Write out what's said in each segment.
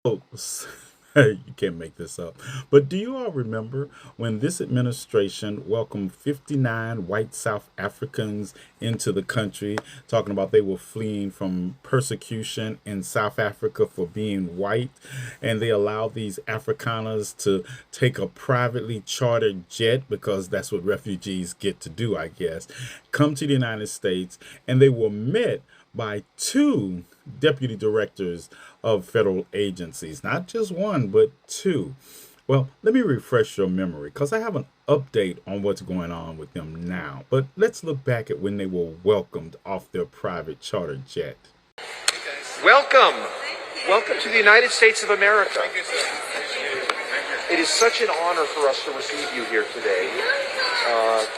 Oh, you can't make this up. But do you all remember when this administration welcomed 59 white South Africans into the country, talking about they were fleeing from persecution in South Africa for being white, and they allowed these Afrikaners to take a privately chartered jet because that's what refugees get to do, I guess, come to the United States, and they were met by two deputy directors of federal agencies, not just one, but two. Well, let me refresh your memory because I have an update on what's going on with them now. But let's look back at when they were welcomed off their private charter jet. Welcome. Welcome to the United States of America. It is such an honor for us to receive you here today.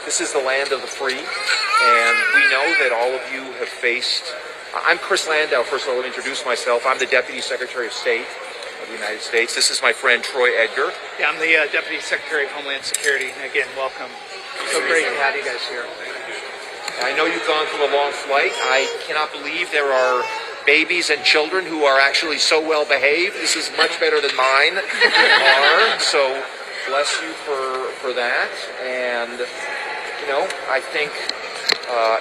This is the land of the free, and we know that all of you have faced. I'm Chris Landau. First of all, let me introduce myself. I'm the Deputy Secretary of State of the United States. This is my friend Troy Edgar. Yeah, I'm the Deputy Secretary of Homeland Security. Again, welcome. So great to have you guys here. I know you've gone through a long flight. I cannot believe there are babies and children who are actually so well behaved. This is much better than mine are. So bless you for that. And I think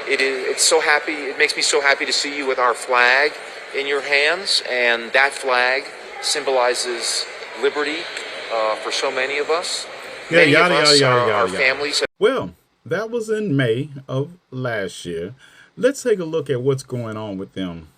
it's so happy. It makes me so happy to see you with our flag in your hands, and that flag symbolizes liberty for so many of us. Yeah, Many yada, of us, yada, yada, our yada. families. Well, that was in May of last year. Let's take a look at what's going on with them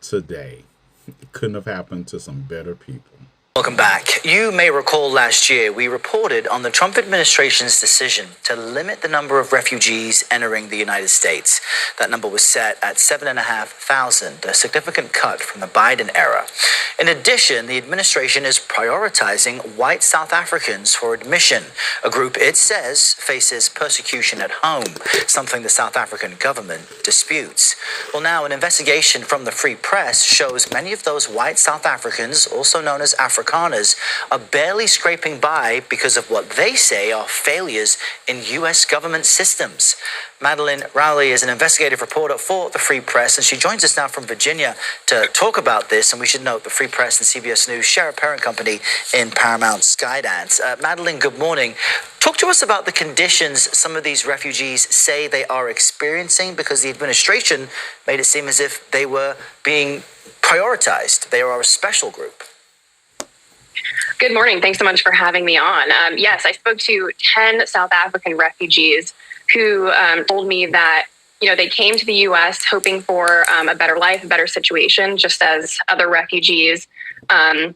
today. It couldn't have happened to some better people. Welcome back. You may recall last year we reported on the Trump administration's decision to limit the number of refugees entering the United States. That number was set at 7,500, a significant cut from the Biden era. In addition, the administration is prioritizing white South Africans for admission, a group it says faces persecution at home, something the South African government disputes. Well, now an investigation from the Free Press shows many of those white South Africans, also known as Afrikaners, are barely scraping by because of what they say are failures in U.S. government systems. Madeline Rowley is an investigative reporter for the Free Press, and she joins us now from Virginia to talk about this. And we should note the Free Press and CBS News share a parent company in Paramount Skydance. Madeline, good morning. Talk to us about the conditions some of these refugees say they are experiencing, because the administration made it seem as if they were being prioritized. They are a special group. Good morning. Thanks so much for having me on. Yes, I spoke to 10 South African refugees who told me that, they came to the U.S. hoping for a better life, a better situation, just as other refugees. And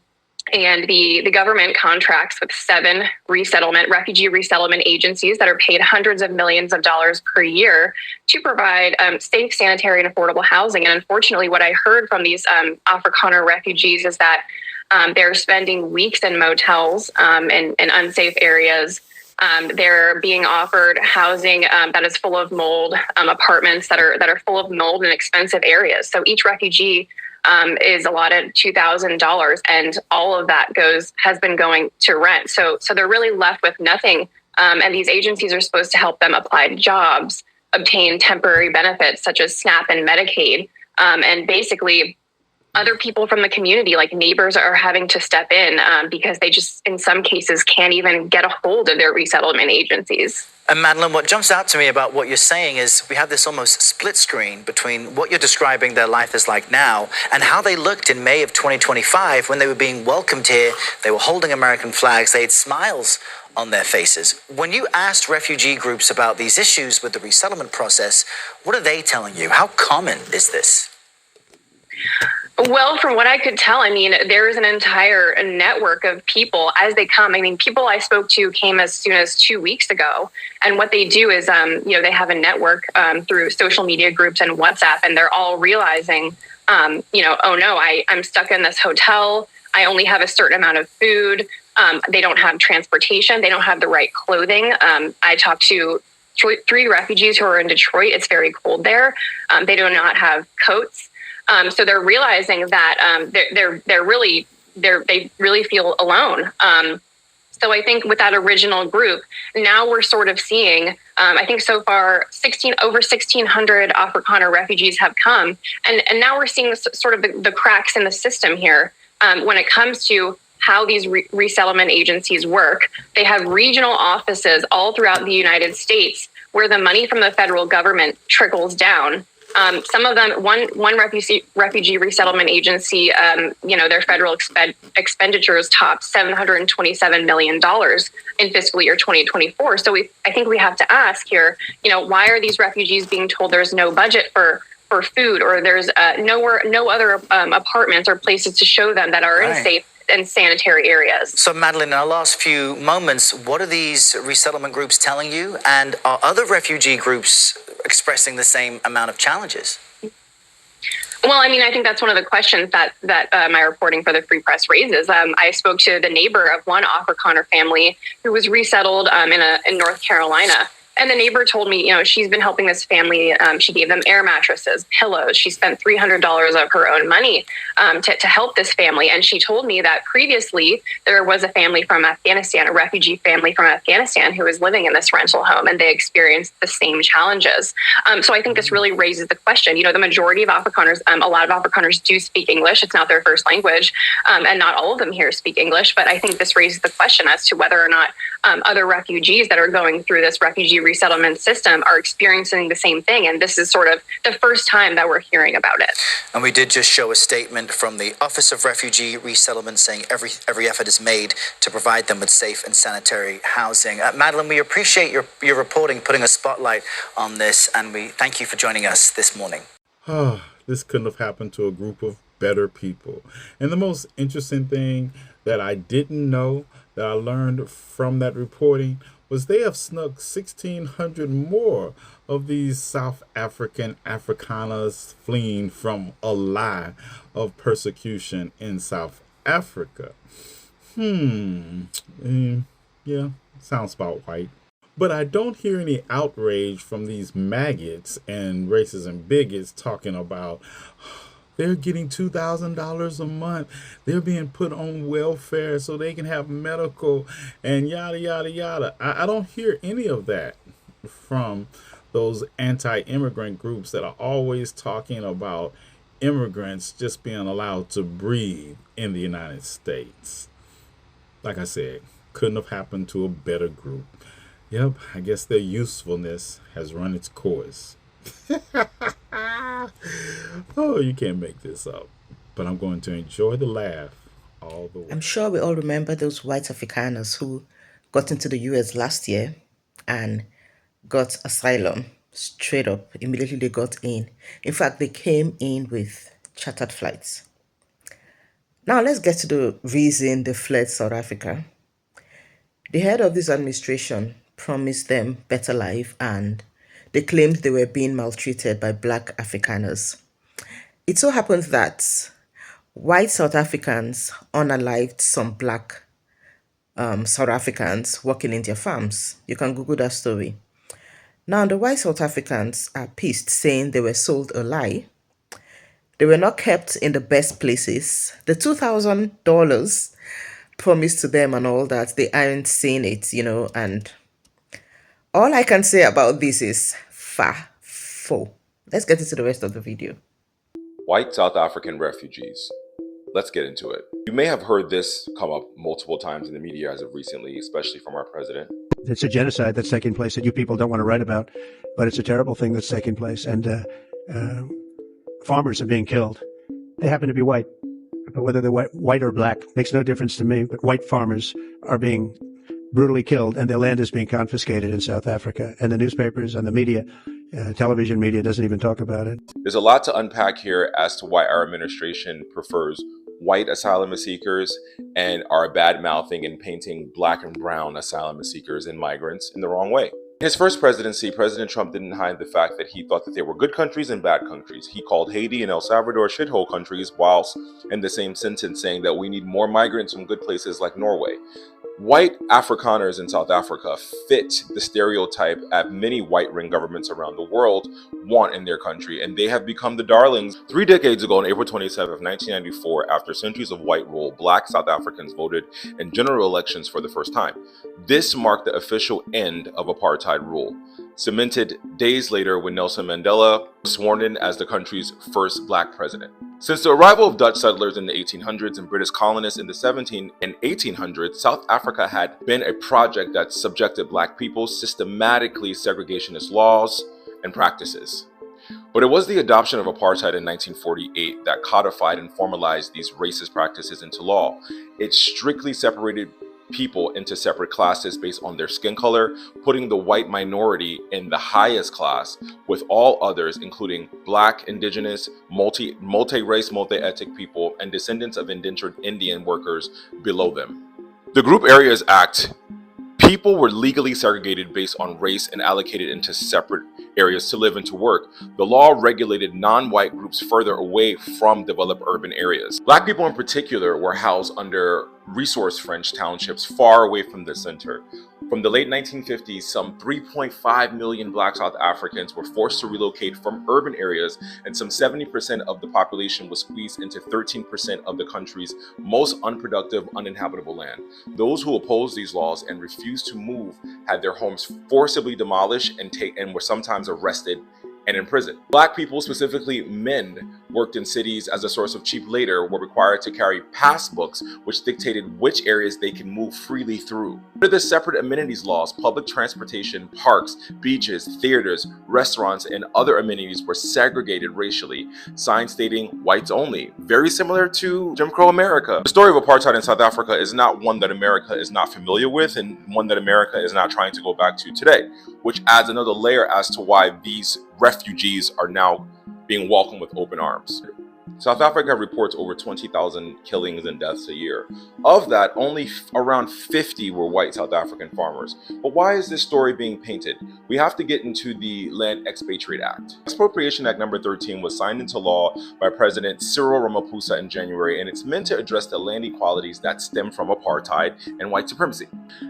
the government contracts with 7 refugee resettlement agencies that are paid hundreds of millions of dollars per year to provide safe, sanitary, and affordable housing. And unfortunately, what I heard from these Afrikaner refugees is that they're spending weeks in motels in unsafe areas. They're being offered housing that is full of mold, apartments that are full of mold in expensive areas. So each refugee is allotted $2,000, and all of that has been going to rent. So they're really left with nothing. And these agencies are supposed to help them apply to jobs, obtain temporary benefits such as SNAP and Medicaid, and basically other people from the community, like neighbors, are having to step in because they just, in some cases, can't even get a hold of their resettlement agencies. And Madeline, what jumps out to me about what you're saying is we have this almost split screen between what you're describing their life is like now and how they looked in May of 2025 when they were being welcomed here. They were holding American flags. They had smiles on their faces. When you asked refugee groups about these issues with the resettlement process, what are they telling you? How common is this? Well, from what I could tell, there is an entire network of people as they come. People I spoke to came as soon as 2 weeks ago. And what they do is, they have a network through social media groups and WhatsApp, and they're all realizing, oh no, I'm stuck in this hotel. I only have a certain amount of food. They don't have transportation. They don't have the right clothing. I talked to 3 refugees who are in Detroit. It's very cold there. They do not have coats. So they're realizing that they really feel alone. So I think with that original group, now we're sort of seeing, I think so far, over 1,600 Afrikaner refugees have come. And now we're seeing sort of the cracks in the system here. when it comes to how these resettlement agencies work. They have regional offices all throughout the United States where the money from the federal government trickles down. Some of them, one refugee resettlement agency, their federal expenditures topped $727 million in fiscal year 2024. So I think we have to ask here, why are these refugees being told there's no budget for food, or there's no other apartments or places to show them that are in safe and sanitary areas? So, Madeline, in our last few moments, what are these resettlement groups telling you? And are other refugee groups expressing the same amount of challenges? Well, I think that's one of the questions that my reporting for the Free Press raises. I spoke to the neighbor of one Afrikaner family who was resettled in North Carolina. And the neighbor told me, she's been helping this family. She gave them air mattresses, pillows. She spent $300 of her own money to help this family. And she told me that previously there was a family from Afghanistan, a refugee family from Afghanistan, who was living in this rental home, and they experienced the same challenges. So I think this really raises the question. The majority of Afrikaners, a lot of Afrikaners do speak English. It's not their first language, and not all of them here speak English. But I think this raises the question as to whether or not other refugees that are going through this refugee resettlement system are experiencing the same thing. And this is sort of the first time that we're hearing about it. And we did just show a statement from the Office of Refugee Resettlement saying every effort is made to provide them with safe and sanitary housing. Madeline, we appreciate your reporting, putting a spotlight on this, and we thank you for joining us this morning. This couldn't have happened to a group of better people. And the most interesting thing that I didn't know that I learned from that reporting was they have snuck 1,600 more of these South African Afrikaners fleeing from a lie of persecution in South Africa. Yeah, sounds about right. But I don't hear any outrage from these maggots and racists and bigots talking about they're getting $2,000 a month. They're being put on welfare so they can have medical and yada, yada, yada. I don't hear any of that from those anti-immigrant groups that are always talking about immigrants just being allowed to breathe in the United States. Like I said, couldn't have happened to a better group. Yep, I guess their usefulness has run its course. Oh, you can't make this up. But I'm going to enjoy the laugh all the way. I'm sure we all remember those white Afrikaners who got into the US last year and got asylum straight up. Immediately they got in. In fact, they came in with chartered flights. Now let's get to the reason they fled South Africa. The head of this administration promised them better life, and they claimed they were being maltreated by black Afrikaners. It so happens that white South Africans unalived some black South Africans working in their farms. You can Google that story. Now, the white South Africans are pissed, saying they were sold a lie. They were not kept in the best places. The $2,000 promised to them and all that, they aren't seeing it, and all I can say about this is fo. Let's get into the rest of the video. White South African refugees. Let's get into it. You may have heard this come up multiple times in the media as of recently, especially from our president. It's a genocide that's taking place that you people don't want to write about, but it's a terrible thing that's taking place. And farmers are being killed. They happen to be white, but whether they're white or black makes no difference to me. But white farmers are being brutally killed, and their land is being confiscated in South Africa. And the newspapers and the media, television media, doesn't even talk about it. There's a lot to unpack here as to why our administration prefers white asylum seekers and are bad-mouthing and painting black and brown asylum seekers and migrants in the wrong way. In his first presidency, President Trump didn't hide the fact that he thought that there were good countries and bad countries. He called Haiti and El Salvador shithole countries, whilst in the same sentence saying that we need more migrants from good places like Norway. White Afrikaners in South Africa fit the stereotype that many white-ring governments around the world want in their country, and they have become the darlings. 3 decades ago, on April 27, 1994, after centuries of white rule, black South Africans voted in general elections for the first time. This marked the official end of apartheid rule. cemented days later when Nelson Mandela was sworn in as the country's first black president. Since the arrival of Dutch settlers in the 1800s and British colonists in the 1700s and 1800s, South Africa had been a project that subjected black people systematically segregationist laws and practices. But it was the adoption of apartheid in 1948 that codified and formalized these racist practices into law. It strictly separated people into separate classes based on their skin color, putting the white minority in the highest class, with all others, including black, indigenous, multi-race, multi-ethnic people, and descendants of indentured Indian workers below them. The Group Areas Act, people were legally segregated based on race and allocated into separate areas to live and to work. The law regulated non-white groups further away from developed urban areas. Black people in particular were housed under resource French townships far away from the center. From the late 1950s, some 3.5 million black South Africans were forced to relocate from urban areas, and some 70% of the population was squeezed into 13% of the country's most unproductive, uninhabitable land. Those who opposed these laws and refused to move had their homes forcibly demolished and were sometimes arrested and imprisoned. Black people, specifically men, worked in cities as a source of cheap labor, were required to carry pass books which dictated which areas they can move freely through. Under the separate amenities laws, public transportation, parks, beaches, theaters, restaurants, and other amenities were segregated racially, signs stating whites only, very similar to Jim Crow America. The story of apartheid in South Africa is not one that America is not familiar with, and one that America is not trying to go back to today, which adds another layer as to why these refugees are now being welcomed with open arms. South Africa reports over 20,000 killings and deaths a year. Of that, only around 50 were white South African farmers. But why is this story being painted? We have to get into the Land Expatriate Act. Expropriation Act number 13 was signed into law by President Cyril Ramaphosa in January, and it's meant to address the land inequalities that stem from apartheid and white supremacy.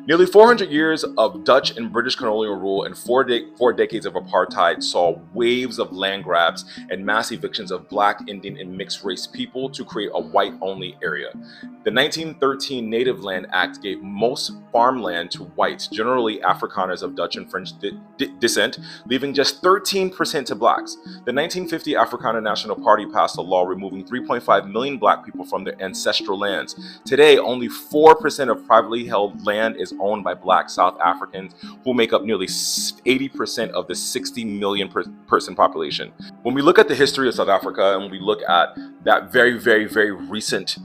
Nearly 400 years of Dutch and British colonial rule and four decades of apartheid saw waves of land grabs and mass evictions of black, Indian, and mixed race people to create a white-only area. The 1913 Native Land Act gave most farmland to whites, generally Afrikaners of Dutch and French descent, leaving just 13% to blacks. The 1950 Afrikaner National Party passed a law removing 3.5 million black people from their ancestral lands. Today, only 4% of privately held land is owned by black South Africans, who make up nearly 80% of the 60 million person population. When we look at the history of South Africa and we look at that very recent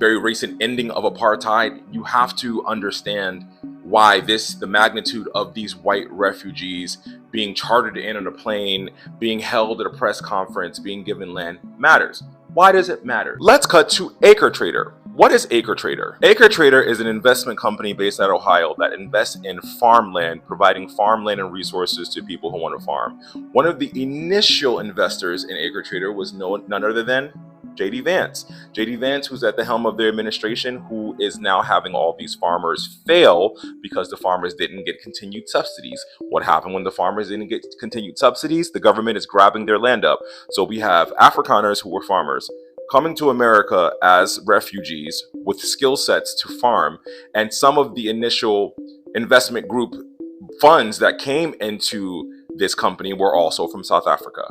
ending of apartheid, you have to understand why the magnitude of these white refugees being chartered in on a plane, being held at a press conference, being given land matters. Why does it matter? Let's cut to Acre Trader. What is Acre Trader? Acre Trader is an investment company based out of Ohio that invests in farmland, providing farmland and resources to people who want to farm. One of the initial investors in Acre Trader was none other than J.D. Vance. J.D. Vance, who's at the helm of their administration, who is now having all these farmers fail because the farmers didn't get continued subsidies. What happened when the farmers didn't get continued subsidies? The government is grabbing their land up. So we have Afrikaners who were farmers coming to America as refugees with skill sets to farm, and some of the initial investment group funds that came into this company were also from South Africa.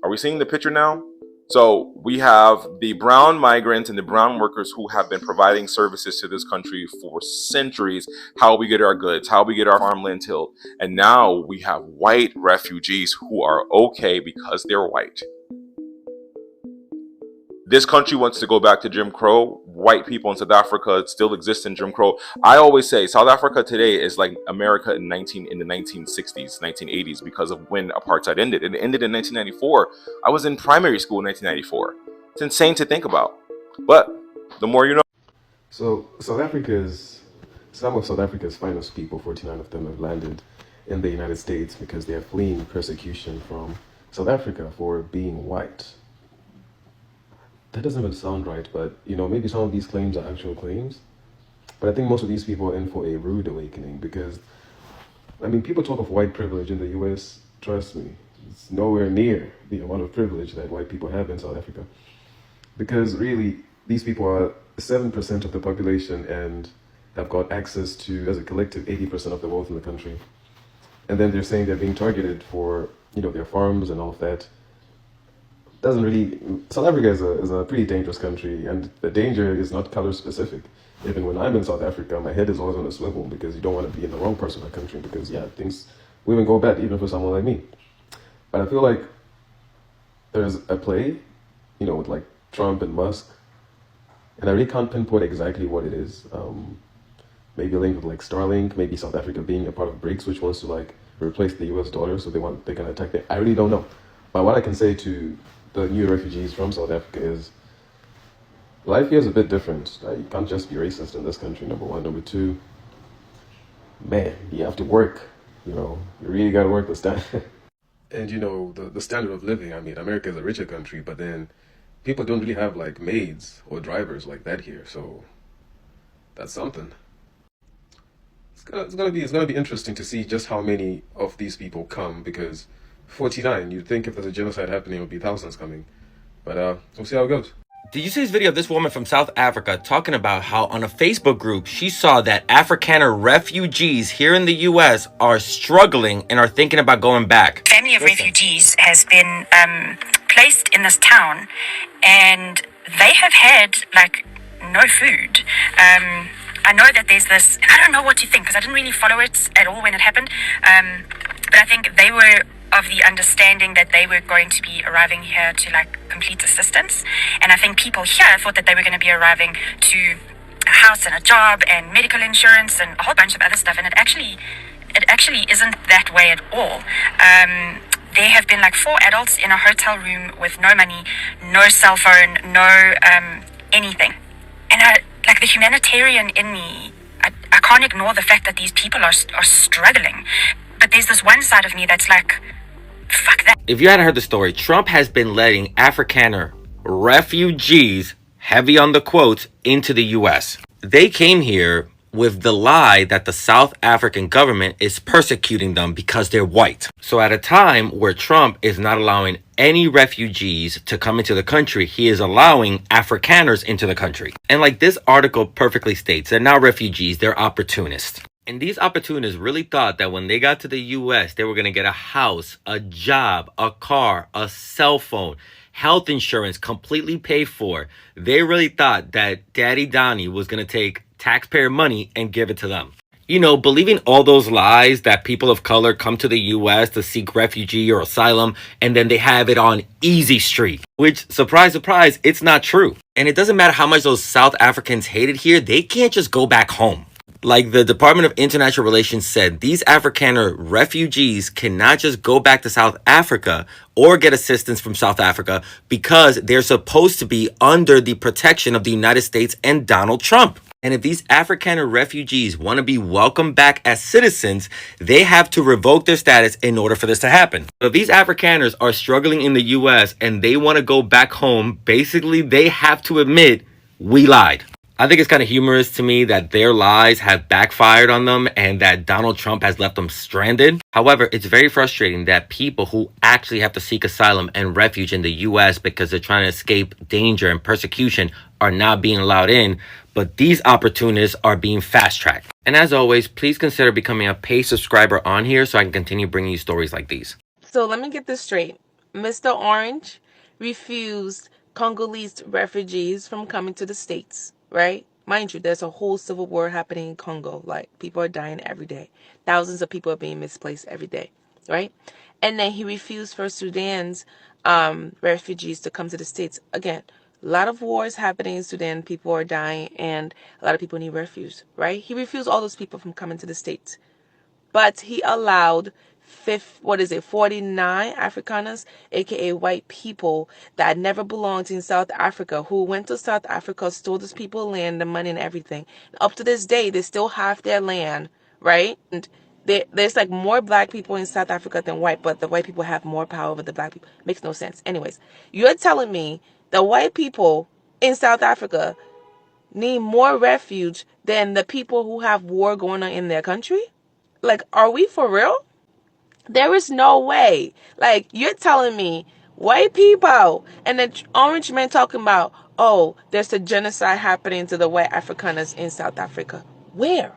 Are we seeing the picture now? So we have the brown migrants and the brown workers who have been providing services to this country for centuries, how we get our goods, how we get our farmland tilled. And now we have white refugees who are okay because they're white. This country wants to go back to Jim Crow. White people in South Africa still exist in Jim Crow. I always say South Africa today is like America in the 1960s, 1980s, because of when apartheid ended. It ended in 1994. I was in primary school in 1994. It's insane to think about. But the more you know. So some of South Africa's finest people, 49 of them, have landed in the United States because they are fleeing persecution from South Africa for being white. That doesn't even sound right, but maybe some of these claims are actual claims. But I think most of these people are in for a rude awakening because, people talk of white privilege in the US. Trust me, it's nowhere near the amount of privilege that white people have in South Africa. Because really, these people are 7% of the population and have got access to, as a collective, 80% of the wealth in the country. and then they're saying they're being targeted for, their farms and all of that. Doesn't really. South Africa is a pretty dangerous country, and the danger is not color specific. Even when I'm in South Africa, my head is always on a swivel because you don't want to be in the wrong part of the country because yeah, things women go bad even for someone like me. But I feel like there's a play, with like Trump and Musk, and I really can't pinpoint exactly what it is. Maybe a link with like Starlink, maybe South Africa being a part of BRICS, which wants to like replace the US dollar, so they're gonna attack them. I really don't know. But what I can say to the new refugees from South Africa is life here is a bit different. You can't just be racist in this country, number one. Number two, man, you have to work. You really gotta work this time. And the standard of living, I mean, America is a richer country, but then people don't really have like maids or drivers like that here, so that's something. It's gonna be interesting to see just how many of these people come because 49. You'd think if there's a genocide happening, it would be thousands coming, but we'll see how it goes. Did you see this video of this woman from South Africa talking about how on a Facebook group she saw that Afrikaner refugees here in the U.S. are struggling and are thinking about going back? Family of refugees has been placed in this town, and they have had like no food. I know that there's this, and I don't know what to think because I didn't really follow it at all when it happened. But I think they were of the understanding that they were going to be arriving here to like complete assistance, and I think people here thought that they were going to be arriving to a house and a job and medical insurance and a whole bunch of other stuff, and it actually isn't that way at all. There have been like 4 adults in a hotel room with no money, no cell phone, no anything, and like the humanitarian in me, I can't ignore the fact that these people are struggling, but there's this one side of me that's like, fuck that. If you hadn't heard the story, Trump has been letting Afrikaner refugees, heavy on the quotes, into the U.S. They came here with the lie that the South African government is persecuting them because they're white. So at a time where Trump is not allowing any refugees to come into the country, he is allowing Afrikaners into the country. And like this article perfectly states, they're not refugees, they're opportunists. And these opportunists really thought that when they got to the U.S., they were going to get a house, a job, a car, a cell phone, health insurance completely paid for. They really thought that Daddy Donnie was going to take taxpayer money and give it to them. Believing all those lies that people of color come to the U.S. to seek refugee or asylum, and then they have it on easy street, which, surprise, surprise, it's not true. And it doesn't matter how much those South Africans hate it here, they can't just go back home. Like the Department of International Relations said, these Afrikaner refugees cannot just go back to South Africa or get assistance from South Africa because they're supposed to be under the protection of the United States and Donald Trump. And if these Afrikaner refugees want to be welcomed back as citizens, they have to revoke their status in order for this to happen. So if these Afrikaners are struggling in the U.S. and they want to go back home, basically they have to admit, we lied. I think it's kind of humorous to me that their lies have backfired on them and that Donald Trump has left them stranded. However, it's very frustrating that people who actually have to seek asylum and refuge in the U.S. because they're trying to escape danger and persecution are not being allowed in, but these opportunists are being fast-tracked. And as always, please consider becoming a paid subscriber on here so I can continue bringing you stories like these. So let me get this straight. Mr. Orange refused Congolese refugees from coming to the States, right? Mind you, there's a whole civil war happening in Congo. Like, people are dying every day. Thousands of people are being misplaced every day, right? And then he refused for Sudan's refugees to come to the States. Again, a lot of wars happening in Sudan. People are dying, and a lot of people need refuge, right? He refused all those people from coming to the States. But he allowed 49 Afrikaners, aka white people that never belonged in South Africa, who went to South Africa, stole these people land, the money and everything. Up to this day, they still have their land, right? And there's like more black people in South Africa than white, but the white people have more power over the black people. Makes no sense. Anyways, you're telling me the white people in South Africa need more refuge than the people who have war going on in their country? Like, are we for real? There is no way. Like, you're telling me white people and the orange man talking about, oh, there's a genocide happening to the white Afrikaners in South Africa. Where?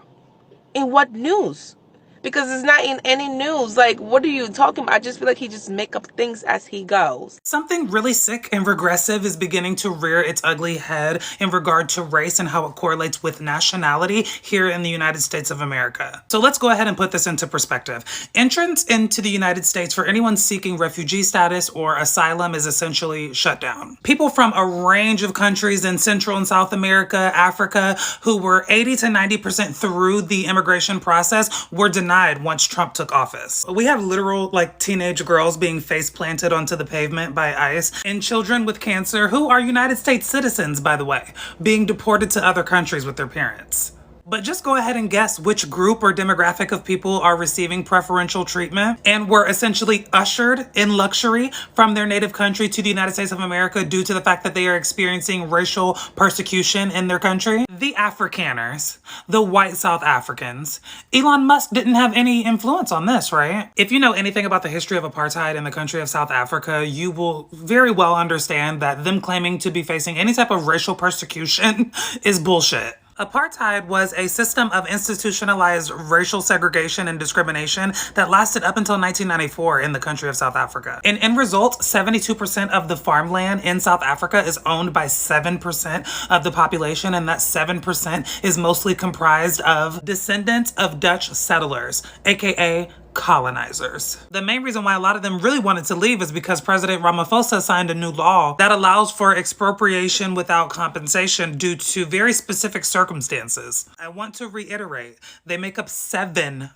In what news? because it's not in any news. Like, what are you talking about? I just feel like he just make up things as he goes. Something really sick and regressive is beginning to rear its ugly head in regard to race and how it correlates with nationality here in the United States of America. So let's go ahead and put this into perspective. Entrance into the United States for anyone seeking refugee status or asylum is essentially shut down. People from a range of countries in Central and South America, Africa, who were 80 to 90% through the immigration process were denied once Trump took office. We have literal like teenage girls being face planted onto the pavement by ICE and children with cancer who are United States citizens, by the way, being deported to other countries with their parents. But just go ahead and guess which group or demographic of people are receiving preferential treatment and were essentially ushered in luxury from their native country to the United States of America due to the fact that they are experiencing racial persecution in their country. The Afrikaners, the white South Africans. Elon Musk didn't have any influence on this, right? If you know anything about the history of apartheid in the country of South Africa, you will very well understand that them claiming to be facing any type of racial persecution is bullshit. Apartheid was a system of institutionalized racial segregation and discrimination that lasted up until 1994 in the country of South Africa. And in result, 72% of the farmland in South Africa is owned by 7% of the population, and that 7% is mostly comprised of descendants of Dutch settlers, aka colonizers. The main reason why a lot of them really wanted to leave is because President Ramaphosa signed a new law that allows for expropriation without compensation due to very specific circumstances. I want to reiterate, they make up 7%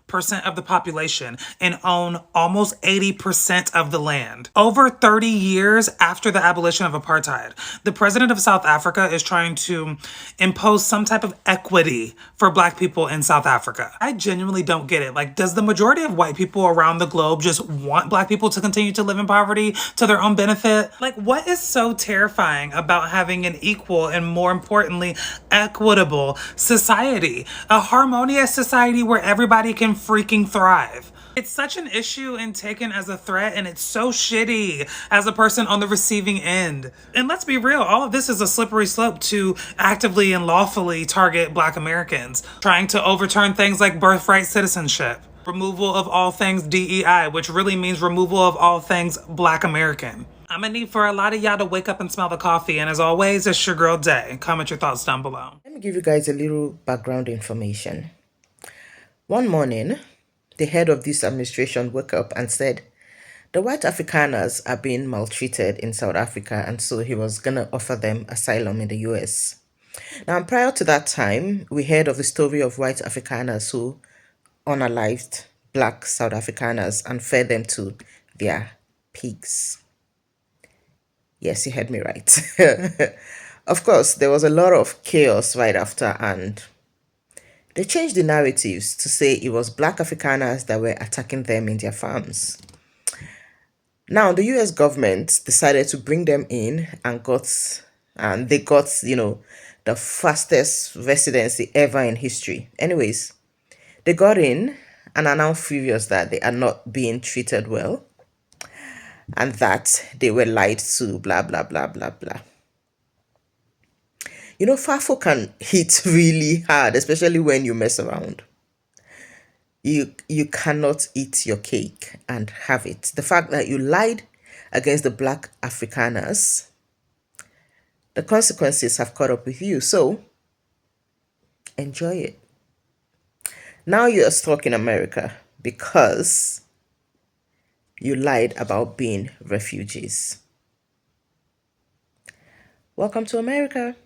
of the population and own almost 80% of the land. Over 30 years after the abolition of apartheid, the president of South Africa is trying to impose some type of equity for Black people in South Africa. I genuinely don't get it. Like, does the majority of white people around the globe just want Black people to continue to live in poverty to their own benefit? Like, what is so terrifying about having an equal and, more importantly, equitable society? A harmonious society where everybody can freaking thrive. It's such an issue and taken as a threat, and it's so shitty as a person on the receiving end. And let's be real, all of this is a slippery slope to actively and lawfully target Black Americans, trying to overturn things like birthright citizenship, removal of all things DEI, which really means removal of all things Black American. I'm gonna need for a lot of y'all to wake up and smell the coffee, and as always, it's your girl Day. Comment your thoughts down below. Let me give you guys a little background information. One morning, the head of this administration woke up and said, the white Afrikaners are being maltreated in South Africa, and so he was going to offer them asylum in the US. Now, prior to that time, we heard of the story of white Afrikaners who unalived Black South Afrikaners and fed them to their pigs. Yes, you heard me right. Of course, there was a lot of chaos right after, and they changed the narratives to say it was Black Afrikaners that were attacking them in their farms. Now, the US government decided to bring them in and they got, the fastest residency ever in history. Anyways, they got in and are now furious that they are not being treated well and that they were lied to, blah, blah, blah, blah, blah. FAFO can hit really hard, especially when you mess around. You cannot eat your cake and have it. The fact that you lied against the Black Afrikaners, the consequences have caught up with you. So enjoy it. Now you are stuck in America because you lied about being refugees. Welcome to America.